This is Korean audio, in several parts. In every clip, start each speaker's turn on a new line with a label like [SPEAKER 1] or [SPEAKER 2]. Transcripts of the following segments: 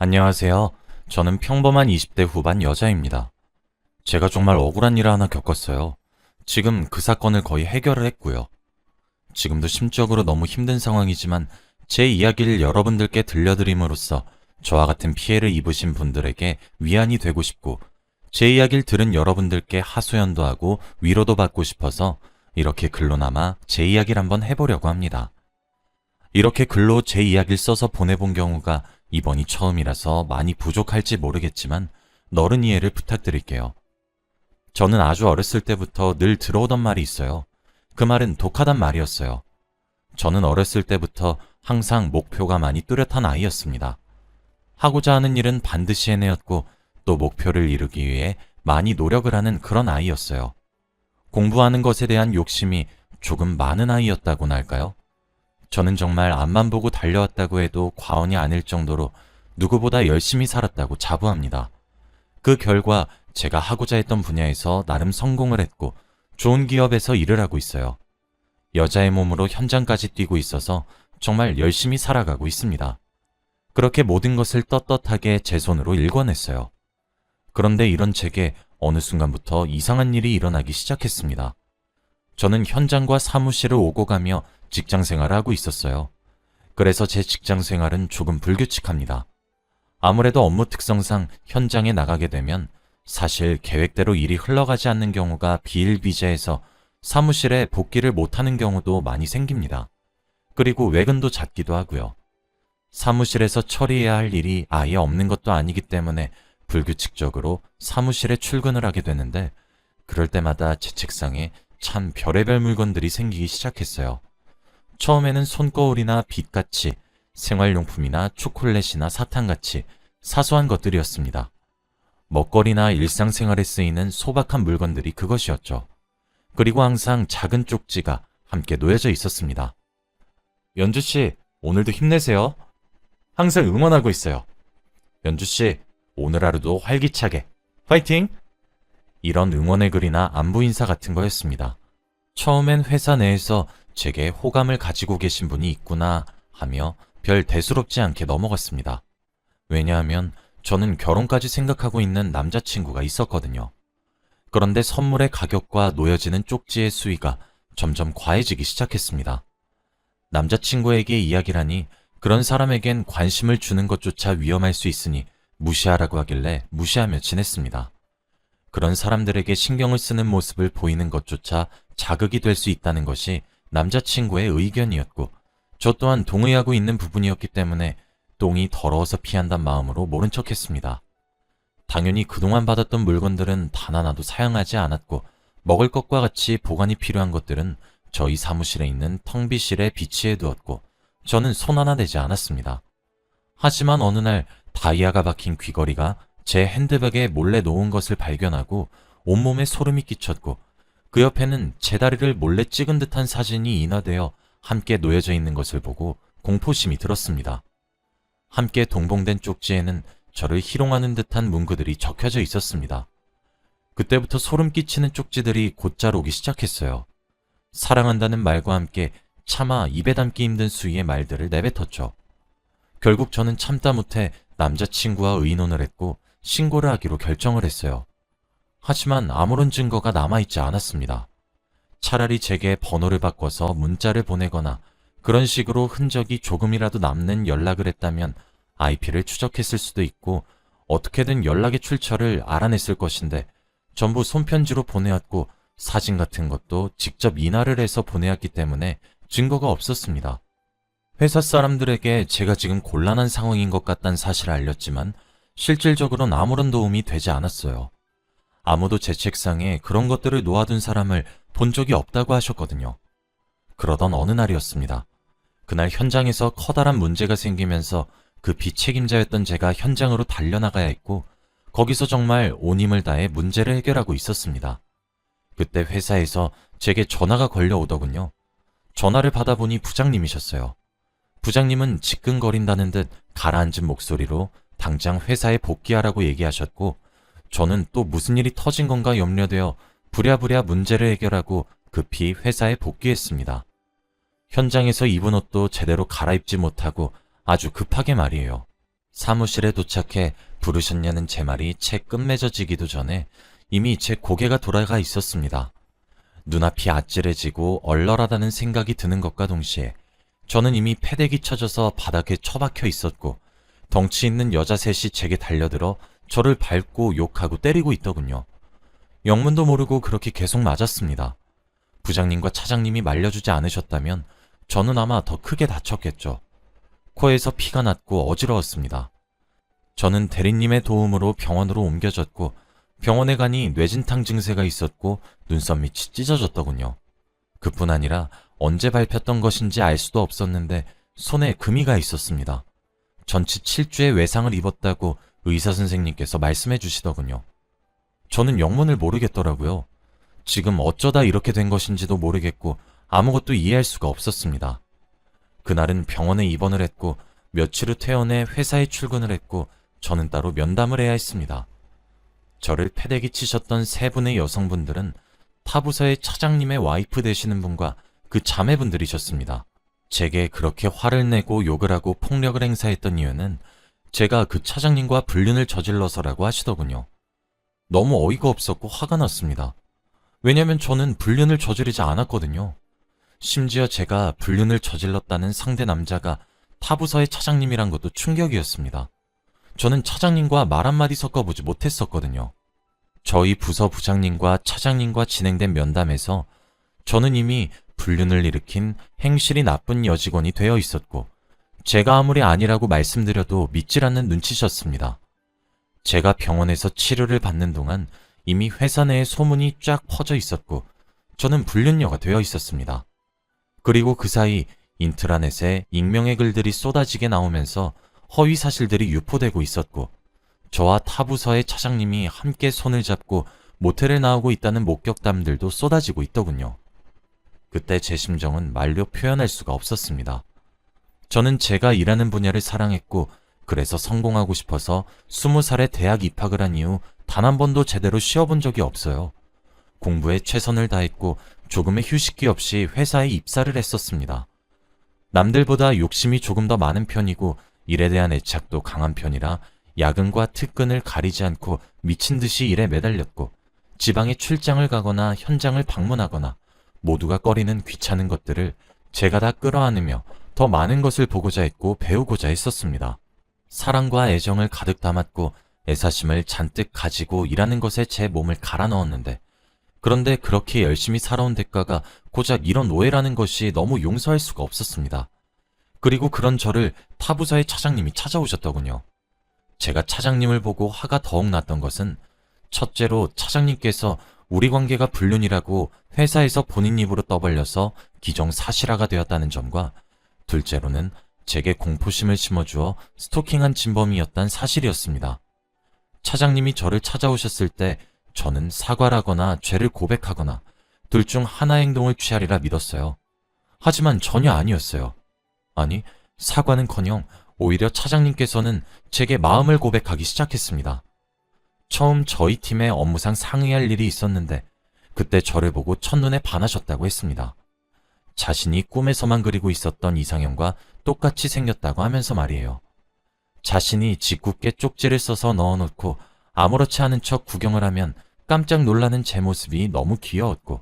[SPEAKER 1] 안녕하세요. 저는 평범한 20대 후반 여자입니다. 제가 정말 억울한 일을 하나 겪었어요. 지금 그 사건을 거의 해결을 했고요. 지금도 심적으로 너무 힘든 상황이지만 제 이야기를 여러분들께 들려드림으로써 저와 같은 피해를 입으신 분들에게 위안이 되고 싶고 제 이야기를 들은 여러분들께 하소연도 하고 위로도 받고 싶어서 이렇게 글로나마 제 이야기를 한번 해보려고 합니다. 이렇게 글로 제 이야기를 써서 보내본 경우가 이번이 처음이라서 많이 부족할지 모르겠지만 너른 이해를 부탁드릴게요. 저는 아주 어렸을 때부터 늘 들어오던 말이 있어요. 그 말은 독하단 말이었어요. 저는 어렸을 때부터 항상 목표가 많이 뚜렷한 아이였습니다. 하고자 하는 일은 반드시 해내었고 또 목표를 이루기 위해 많이 노력을 하는 그런 아이였어요. 공부하는 것에 대한 욕심이 조금 많은 아이였다고나 할까요? 저는 정말 앞만 보고 달려왔다고 해도 과언이 아닐 정도로 누구보다 열심히 살았다고 자부합니다. 그 결과 제가 하고자 했던 분야에서 나름 성공을 했고 좋은 기업에서 일을 하고 있어요. 여자의 몸으로 현장까지 뛰고 있어서 정말 열심히 살아가고 있습니다. 그렇게 모든 것을 떳떳하게 제 손으로 일궈냈어요. 그런데 이런 제게 어느 순간부터 이상한 일이 일어나기 시작했습니다. 저는 현장과 사무실을 오고 가며 직장 생활을 하고 있었어요. 그래서 제 직장 생활은 조금 불규칙합니다. 아무래도 업무 특성상 현장에 나가게 되면 사실 계획대로 일이 흘러가지 않는 경우가 비일비재해서 사무실에 복귀를 못하는 경우도 많이 생깁니다. 그리고 외근도 잦기도 하고요. 사무실에서 처리해야 할 일이 아예 없는 것도 아니기 때문에 불규칙적으로 사무실에 출근을 하게 되는데 그럴 때마다 제 책상에 참 별의별 물건들이 생기기 시작했어요. 처음에는 손거울이나 빗같이 생활용품이나 초콜릿이나 사탕같이 사소한 것들이었습니다. 먹거리나 일상생활에 쓰이는 소박한 물건들이 그것이었죠. 그리고 항상 작은 쪽지가 함께 놓여져 있었습니다. 연주씨, 오늘도 힘내세요. 항상 응원하고 있어요. 연주씨, 오늘 하루도 활기차게. 파이팅! 이런 응원의 글이나 안부 인사 같은 거였습니다. 처음엔 회사 내에서 제게 호감을 가지고 계신 분이 있구나 하며 별 대수롭지 않게 넘어갔습니다. 왜냐하면 저는 결혼까지 생각하고 있는 남자친구가 있었거든요. 그런데 선물의 가격과 놓여지는 쪽지의 수위가 점점 과해지기 시작했습니다. 남자친구에게 이야기를 하니 그런 사람에겐 관심을 주는 것조차 위험할 수 있으니 무시하라고 하길래 무시하며 지냈습니다. 그런 사람들에게 신경을 쓰는 모습을 보이는 것조차 자극이 될 수 있다는 것이 남자친구의 의견이었고 저 또한 동의하고 있는 부분이었기 때문에 똥이 더러워서 피한단 마음으로 모른 척했습니다. 당연히 그동안 받았던 물건들은 단 하나도 사용하지 않았고 먹을 것과 같이 보관이 필요한 것들은 저희 사무실에 있는 텅비실에 비치해 두었고 저는 손 하나 대지 않았습니다. 하지만 어느 날 다이아가 박힌 귀걸이가 제 핸드백에 몰래 놓은 것을 발견하고 온몸에 소름이 끼쳤고 그 옆에는 제 다리를 몰래 찍은 듯한 사진이 인화되어 함께 놓여져 있는 것을 보고 공포심이 들었습니다. 함께 동봉된 쪽지에는 저를 희롱하는 듯한 문구들이 적혀져 있었습니다. 그때부터 소름 끼치는 쪽지들이 곧잘 오기 시작했어요. 사랑한다는 말과 함께 차마 입에 담기 힘든 수위의 말들을 내뱉었죠. 결국 저는 참다 못해 남자친구와 의논을 했고 신고를 하기로 결정을 했어요. 하지만 아무런 증거가 남아있지 않았습니다. 차라리 제게 번호를 바꿔서 문자를 보내거나 그런 식으로 흔적이 조금이라도 남는 연락을 했다면 IP를 추적했을 수도 있고 어떻게든 연락의 출처를 알아냈을 것인데 전부 손편지로 보내왔고 사진 같은 것도 직접 인화를 해서 보내왔기 때문에 증거가 없었습니다. 회사 사람들에게 제가 지금 곤란한 상황인 것 같다는 사실을 알렸지만 실질적으로는 아무런 도움이 되지 않았어요. 아무도 제 책상에 그런 것들을 놓아둔 사람을 본 적이 없다고 하셨거든요. 그러던 어느 날이었습니다. 그날 현장에서 커다란 문제가 생기면서 그 비책임자였던 제가 현장으로 달려나가야 했고 거기서 정말 온 힘을 다해 문제를 해결하고 있었습니다. 그때 회사에서 제게 전화가 걸려오더군요. 전화를 받아보니 부장님이셨어요. 부장님은 지끈거린다는 듯 가라앉은 목소리로 당장 회사에 복귀하라고 얘기하셨고 저는 또 무슨 일이 터진 건가 염려되어 부랴부랴 문제를 해결하고 급히 회사에 복귀했습니다. 현장에서 입은 옷도 제대로 갈아입지 못하고 아주 급하게 말이에요. 사무실에 도착해 부르셨냐는 제 말이 채 끝맺어지기도 전에 이미 제 고개가 돌아가 있었습니다. 눈앞이 아찔해지고 얼얼하다는 생각이 드는 것과 동시에 저는 이미 패대기 쳐져서 바닥에 처박혀 있었고 덩치 있는 여자 셋이 제게 달려들어 저를 밟고 욕하고 때리고 있더군요. 영문도 모르고 그렇게 계속 맞았습니다. 부장님과 차장님이 말려주지 않으셨다면 저는 아마 더 크게 다쳤겠죠. 코에서 피가 났고 어지러웠습니다. 저는 대리님의 도움으로 병원으로 옮겨졌고 병원에 가니 뇌진탕 증세가 있었고 눈썹 밑이 찢어졌더군요. 그뿐 아니라 언제 밟혔던 것인지 알 수도 없었는데 손에 금이가 있었습니다. 전치 7주의 외상을 입었다고 의사 선생님께서 말씀해 주시더군요. 저는 영문을 모르겠더라고요. 지금 어쩌다 이렇게 된 것인지도 모르겠고 아무것도 이해할 수가 없었습니다. 그날은 병원에 입원을 했고 며칠 후 퇴원해 회사에 출근을 했고 저는 따로 면담을 해야 했습니다. 저를 패대기 치셨던 세 분의 여성분들은 타부서의 차장님의 와이프 되시는 분과 그 자매분들이셨습니다. 제게 그렇게 화를 내고 욕을 하고 폭력을 행사했던 이유는 제가 그 차장님과 불륜을 저질러서라고 하시더군요. 너무 어이가 없었고 화가 났습니다. 왜냐면 저는 불륜을 저지르지 않았거든요. 심지어 제가 불륜을 저질렀다는 상대 남자가 타부서의 차장님이란 것도 충격이었습니다. 저는 차장님과 말 한마디 섞어보지 못했었거든요. 저희 부서 부장님과 차장님과 진행된 면담에서 저는 이미 불륜을 일으킨 행실이 나쁜 여직원이 되어 있었고 제가 아무리 아니라고 말씀드려도 믿질 않는 눈치셨습니다. 제가 병원에서 치료를 받는 동안 이미 회사 내에 소문이 쫙 퍼져 있었고 저는 불륜녀가 되어 있었습니다. 그리고 그 사이 인트라넷에 익명의 글들이 쏟아지게 나오면서 허위 사실들이 유포되고 있었고 저와 타부서의 차장님이 함께 손을 잡고 모텔에 나오고 있다는 목격담들도 쏟아지고 있더군요. 그때 제 심정은 말로 표현할 수가 없었습니다. 저는 제가 일하는 분야를 사랑했고 그래서 성공하고 싶어서 20살에 대학 입학을 한 이후 단 한 번도 제대로 쉬어본 적이 없어요. 공부에 최선을 다했고 조금의 휴식기 없이 회사에 입사를 했었습니다. 남들보다 욕심이 조금 더 많은 편이고 일에 대한 애착도 강한 편이라 야근과 특근을 가리지 않고 미친 듯이 일에 매달렸고 지방에 출장을 가거나 현장을 방문하거나 모두가 꺼리는 귀찮은 것들을 제가 다 끌어안으며 더 많은 것을 보고자 했고 배우고자 했었습니다. 사랑과 애정을 가득 담았고 애사심을 잔뜩 가지고 일하는 것에 제 몸을 갈아 넣었는데 그런데 그렇게 열심히 살아온 대가가 고작 이런 오해라는 것이 너무 용서할 수가 없었습니다. 그리고 그런 저를 타부서의 차장님이 찾아오셨더군요. 제가 차장님을 보고 화가 더욱 났던 것은 첫째로 차장님께서 우리 관계가 불륜이라고 회사에서 본인 입으로 떠벌려서 기정사실화가 되었다는 점과 둘째로는 제게 공포심을 심어주어 스토킹한 진범이었단 사실이었습니다. 차장님이 저를 찾아오셨을 때 저는 사과라거나 죄를 고백하거나 둘 중 하나 행동을 취하리라 믿었어요. 하지만 전혀 아니었어요. 아니, 사과는커녕 오히려 차장님께서는 제게 마음을 고백하기 시작했습니다. 처음 저희 팀에 업무상 상의할 일이 있었는데 그때 저를 보고 첫눈에 반하셨다고 했습니다. 자신이 꿈에서만 그리고 있었던 이상형과 똑같이 생겼다고 하면서 말이에요. 자신이 짓궂게 쪽지를 써서 넣어놓고 아무렇지 않은 척 구경을 하면 깜짝 놀라는 제 모습이 너무 귀여웠고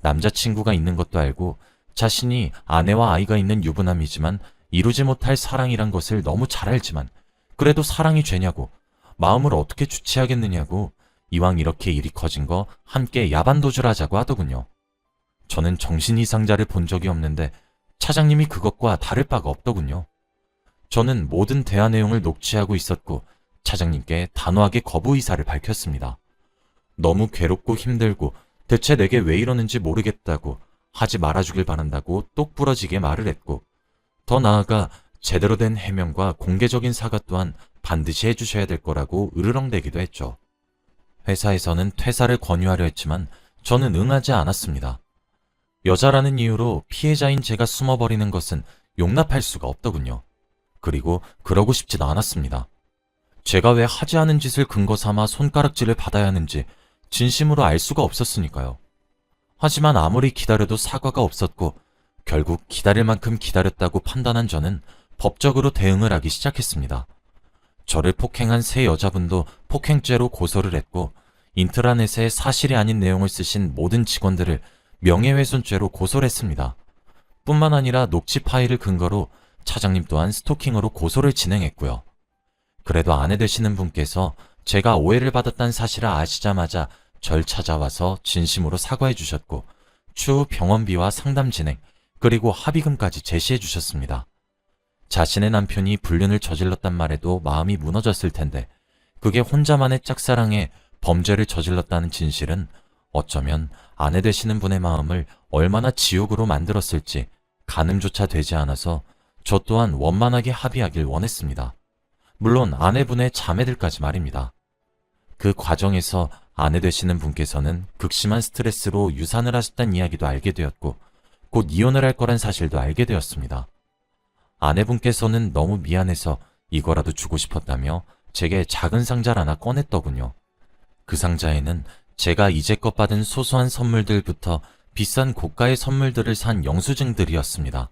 [SPEAKER 1] 남자친구가 있는 것도 알고 자신이 아내와 아이가 있는 유부남이지만 이루지 못할 사랑이란 것을 너무 잘 알지만 그래도 사랑이 죄냐고 마음을 어떻게 주체하겠느냐고 이왕 이렇게 일이 커진 거 함께 야반도주를 하자고 하더군요. 저는 정신 이상자를 본 적이 없는데 차장님이 그것과 다를 바가 없더군요. 저는 모든 대화 내용을 녹취하고 있었고 차장님께 단호하게 거부 의사를 밝혔습니다. 너무 괴롭고 힘들고 대체 내게 왜 이러는지 모르겠다고 하지 말아주길 바란다고 똑부러지게 말을 했고 더 나아가 제대로 된 해명과 공개적인 사과 또한 반드시 해주셔야 될 거라고 으르렁대기도 했죠. 회사에서는 퇴사를 권유하려 했지만 저는 응하지 않았습니다. 여자라는 이유로 피해자인 제가 숨어버리는 것은 용납할 수가 없더군요. 그리고 그러고 싶지도 않았습니다. 제가 왜 하지 않은 짓을 근거 삼아 손가락질을 받아야 하는지 진심으로 알 수가 없었으니까요. 하지만 아무리 기다려도 사과가 없었고 결국 기다릴 만큼 기다렸다고 판단한 저는 법적으로 대응을 하기 시작했습니다. 저를 폭행한 세 여자분도 폭행죄로 고소를 했고, 인트라넷에 사실이 아닌 내용을 쓰신 모든 직원들을 명예훼손죄로 고소를 했습니다. 뿐만 아니라 녹취 파일을 근거로 차장님 또한 스토킹으로 고소를 진행했고요. 그래도 아내 되시는 분께서 제가 오해를 받았다는 사실을 아시자마자 절 찾아와서 진심으로 사과해 주셨고, 추후 병원비와 상담 진행, 그리고 합의금까지 제시해 주셨습니다. 자신의 남편이 불륜을 저질렀단 말에도 마음이 무너졌을 텐데, 그게 혼자만의 짝사랑에 범죄를 저질렀다는 진실은 어쩌면 아내 되시는 분의 마음을 얼마나 지옥으로 만들었을지 가늠조차 되지 않아서 저 또한 원만하게 합의하길 원했습니다. 물론 아내분의 자매들까지 말입니다. 그 과정에서 아내 되시는 분께서는 극심한 스트레스로 유산을 하셨다는 이야기도 알게 되었고, 곧 이혼을 할 거란 사실도 알게 되었습니다. 아내분께서는 너무 미안해서 이거라도 주고 싶었다며 제게 작은 상자를 하나 꺼냈더군요. 그 상자에는 제가 이제껏 받은 소소한 선물들부터 비싼 고가의 선물들을 산 영수증들이었습니다.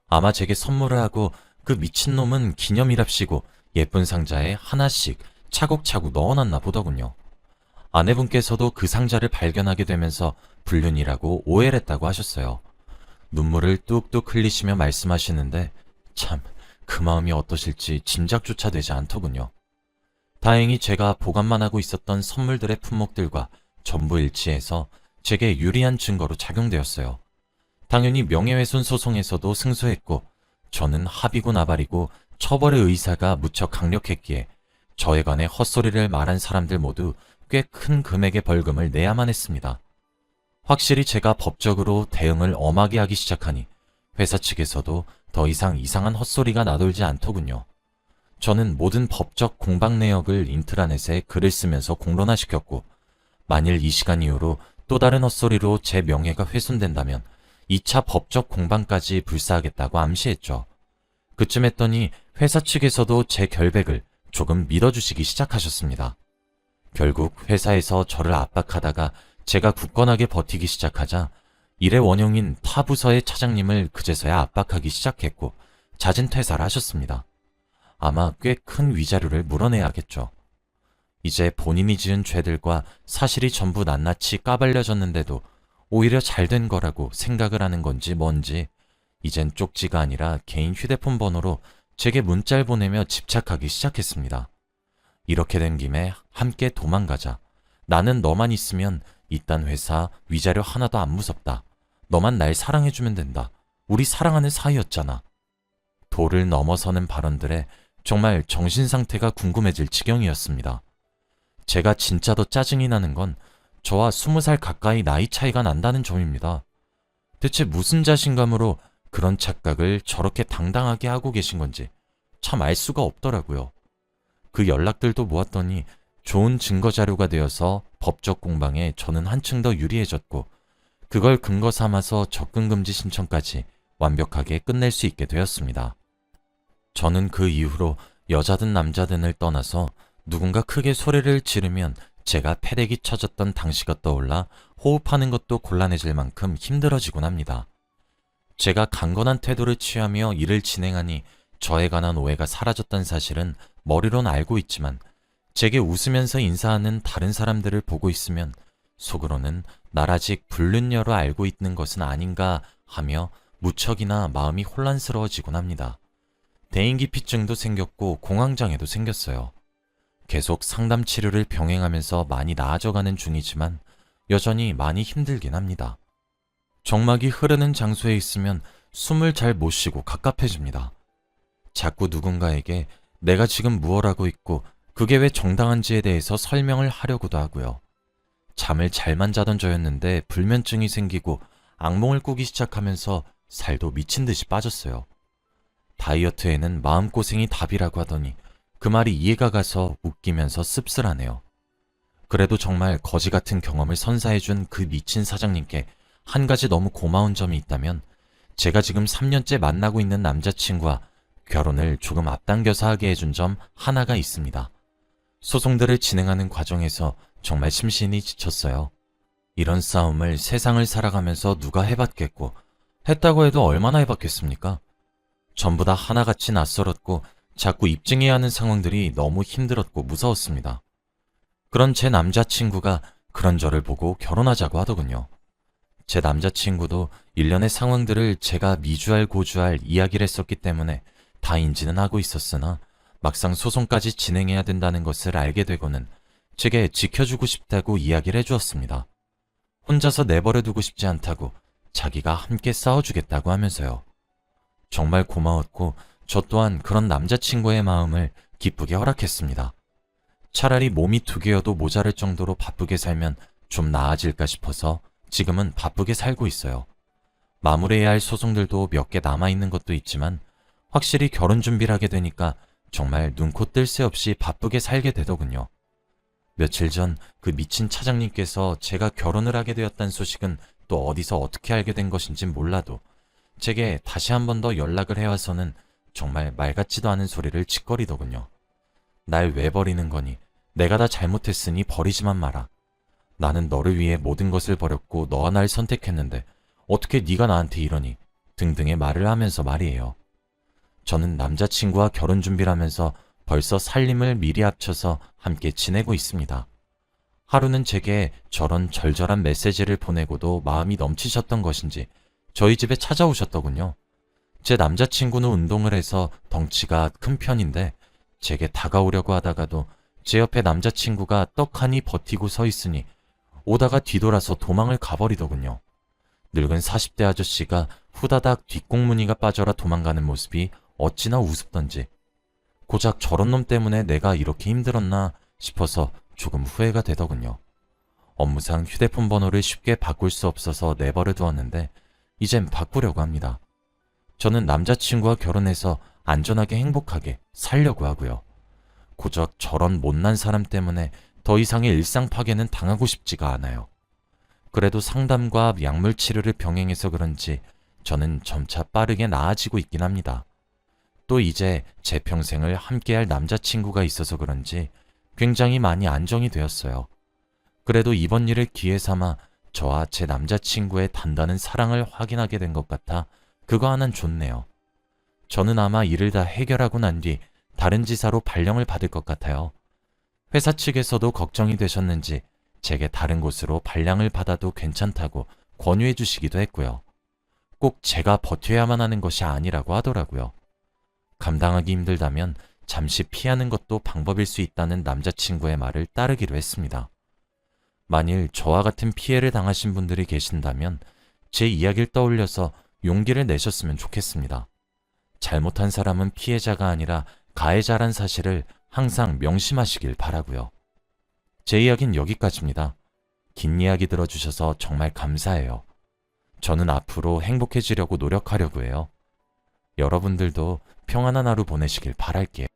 [SPEAKER 1] 아마 제게 선물을 하고 그 미친놈은 기념이랍시고 예쁜 상자에 하나씩 차곡차곡 넣어놨나 보더군요. 아내분께서도 그 상자를 발견하게 되면서 불륜이라고 오해를 했다고 하셨어요. 눈물을 뚝뚝 흘리시며 말씀하시는데 참 그 마음이 어떠실지 짐작조차 되지 않더군요. 다행히 제가 보관만 하고 있었던 선물들의 품목들과 전부 일치해서 제게 유리한 증거로 작용되었어요. 당연히 명예훼손 소송에서도 승소했고, 저는 합의고 나발이고 처벌의 의사가 무척 강력했기에 저에 관해 헛소리를 말한 사람들 모두 꽤 큰 금액의 벌금을 내야만 했습니다. 확실히 제가 법적으로 대응을 엄하게 하기 시작하니 회사 측에서도 더 이상 이상한 헛소리가 나돌지 않더군요. 저는 모든 법적 공방 내역을 인트라넷에 글을 쓰면서 공론화시켰고, 만일 이 시간 이후로 또 다른 헛소리로 제 명예가 훼손된다면 2차 법적 공방까지 불사하겠다고 암시했죠. 그쯤 했더니 회사 측에서도 제 결백을 조금 믿어주시기 시작하셨습니다. 결국 회사에서 저를 압박하다가 제가 굳건하게 버티기 시작하자 일의 원흉인 타 부서의 차장님을 그제서야 압박하기 시작했고 잦은 퇴사를 하셨습니다. 아마 꽤 큰 위자료를 물어내야겠죠. 이제 본인이 지은 죄들과 사실이 전부 낱낱이 까발려졌는데도 오히려 잘된 거라고 생각을 하는 건지 뭔지 이젠 쪽지가 아니라 개인 휴대폰 번호로 제게 문자를 보내며 집착하기 시작했습니다. 이렇게 된 김에 함께 도망가자. 나는 너만 있으면 이딴 회사 위자료 하나도 안 무섭다. 너만 날 사랑해주면 된다. 우리 사랑하는 사이였잖아. 도를 넘어서는 발언들에 정말 정신상태가 궁금해질 지경이었습니다. 제가 진짜 더 짜증이 나는 건 저와 20살 가까이 나이 차이가 난다는 점입니다. 대체 무슨 자신감으로 그런 착각을 저렇게 당당하게 하고 계신 건지 참 알 수가 없더라고요. 그 연락들도 모았더니 좋은 증거 자료가 되어서 법적 공방에 저는 한층 더 유리해졌고, 그걸 근거 삼아서 접근 금지 신청까지 완벽하게 끝낼 수 있게 되었습니다. 저는 그 이후로 여자든 남자든을 떠나서 누군가 크게 소리를 지르면 제가 패대기 쳐졌던 당시가 떠올라 호흡하는 것도 곤란해질 만큼 힘들어지곤 합니다. 제가 강건한 태도를 취하며 일을 진행하니 저에 관한 오해가 사라졌다는 사실은 머리론 알고 있지만, 제게 웃으면서 인사하는 다른 사람들을 보고 있으면 속으로는 날 아직 불륜녀로 알고 있는 것은 아닌가 하며 무척이나 마음이 혼란스러워지곤 합니다. 대인기피증도 생겼고 공황장애도 생겼어요. 계속 상담 치료를 병행하면서 많이 나아져가는 중이지만 여전히 많이 힘들긴 합니다. 정막이 흐르는 장소에 있으면 숨을 잘 못 쉬고 갑갑해집니다. 자꾸 누군가에게 내가 지금 무엇 하고 있고 그게 왜 정당한지에 대해서 설명을 하려고도 하고요. 잠을 잘만 자던 저였는데 불면증이 생기고 악몽을 꾸기 시작하면서 살도 미친 듯이 빠졌어요. 다이어트에는 마음고생이 답이라고 하더니 그 말이 이해가 가서 웃기면서 씁쓸하네요. 그래도 정말 거지 같은 경험을 선사해준 그 미친 사장님께 한 가지 너무 고마운 점이 있다면, 제가 지금 3년째 만나고 있는 남자친구와 결혼을 조금 앞당겨서 하게 해준 점 하나가 있습니다. 소송들을 진행하는 과정에서 정말 심신이 지쳤어요. 이런 싸움을 세상을 살아가면서 누가 해봤겠고, 했다고 해도 얼마나 해봤겠습니까? 전부 다 하나같이 낯설었고 자꾸 입증해야 하는 상황들이 너무 힘들었고 무서웠습니다. 그런 제 남자친구가 그런 저를 보고 결혼하자고 하더군요. 제 남자친구도 일련의 상황들을 제가 미주알 고주알 이야기를 했었기 때문에 다 인지는 하고 있었으나 막상 소송까지 진행해야 된다는 것을 알게 되고는 제게 지켜주고 싶다고 이야기를 해주었습니다. 혼자서 내버려 두고 싶지 않다고 자기가 함께 싸워주겠다고 하면서요. 정말 고마웠고 저 또한 그런 남자친구의 마음을 기쁘게 허락했습니다. 차라리 몸이 2개여도 모자랄 정도로 바쁘게 살면 좀 나아질까 싶어서 지금은 바쁘게 살고 있어요. 마무리해야 할 소송들도 몇 개 남아있는 것도 있지만 확실히 결혼 준비를 하게 되니까 정말 눈코 뜰 새 없이 바쁘게 살게 되더군요. 며칠 전 그 미친 차장님께서 제가 결혼을 하게 되었다는 소식은 또 어디서 어떻게 알게 된 것인진 몰라도 제게 다시 한 번 더 연락을 해와서는 정말 말 같지도 않은 소리를 짓거리더군요. 날 왜 버리는 거니? 내가 다 잘못했으니 버리지만 마라. 나는 너를 위해 모든 것을 버렸고 너와 날 선택했는데 어떻게 네가 나한테 이러니? 등등의 말을 하면서 말이에요. 저는 남자친구와 결혼 준비를 하면서 벌써 살림을 미리 합쳐서 함께 지내고 있습니다. 하루는 제게 저런 절절한 메시지를 보내고도 마음이 넘치셨던 것인지 저희 집에 찾아오셨더군요. 제 남자친구는 운동을 해서 덩치가 큰 편인데 제게 다가오려고 하다가도 제 옆에 남자친구가 떡하니 버티고 서 있으니 오다가 뒤돌아서 도망을 가버리더군요. 늙은 40대 아저씨가 후다닥 뒷공무니가 빠져라 도망가는 모습이 어찌나 우습던지 고작 저런 놈 때문에 내가 이렇게 힘들었나 싶어서 조금 후회가 되더군요. 업무상 휴대폰 번호를 쉽게 바꿀 수 없어서 내버려 두었는데 이젠 바꾸려고 합니다. 저는 남자친구와 결혼해서 안전하게 행복하게 살려고 하고요. 고작 저런 못난 사람 때문에 더 이상의 일상 파괴는 당하고 싶지가 않아요. 그래도 상담과 약물 치료를 병행해서 그런지 저는 점차 빠르게 나아지고 있긴 합니다. 또 이제 제 평생을 함께할 남자친구가 있어서 그런지 굉장히 많이 안정이 되었어요. 그래도 이번 일을 기회 삼아 저와 제 남자친구의 단단한 사랑을 확인하게 된 것 같아 그거 하나는 좋네요. 저는 아마 일을 다 해결하고 난 뒤 다른 지사로 발령을 받을 것 같아요. 회사 측에서도 걱정이 되셨는지 제게 다른 곳으로 발령을 받아도 괜찮다고 권유해 주시기도 했고요. 꼭 제가 버텨야만 하는 것이 아니라고 하더라고요. 감당하기 힘들다면 잠시 피하는 것도 방법일 수 있다는 남자친구의 말을 따르기로 했습니다. 만일 저와 같은 피해를 당하신 분들이 계신다면 제 이야기를 떠올려서 용기를 내셨으면 좋겠습니다. 잘못한 사람은 피해자가 아니라 가해자란 사실을 항상 명심하시길 바라고요. 제 이야기는 여기까지입니다. 긴 이야기 들어주셔서 정말 감사해요. 저는 앞으로 행복해지려고 노력하려고 해요. 여러분들도 평안한 하루 보내시길 바랄게요.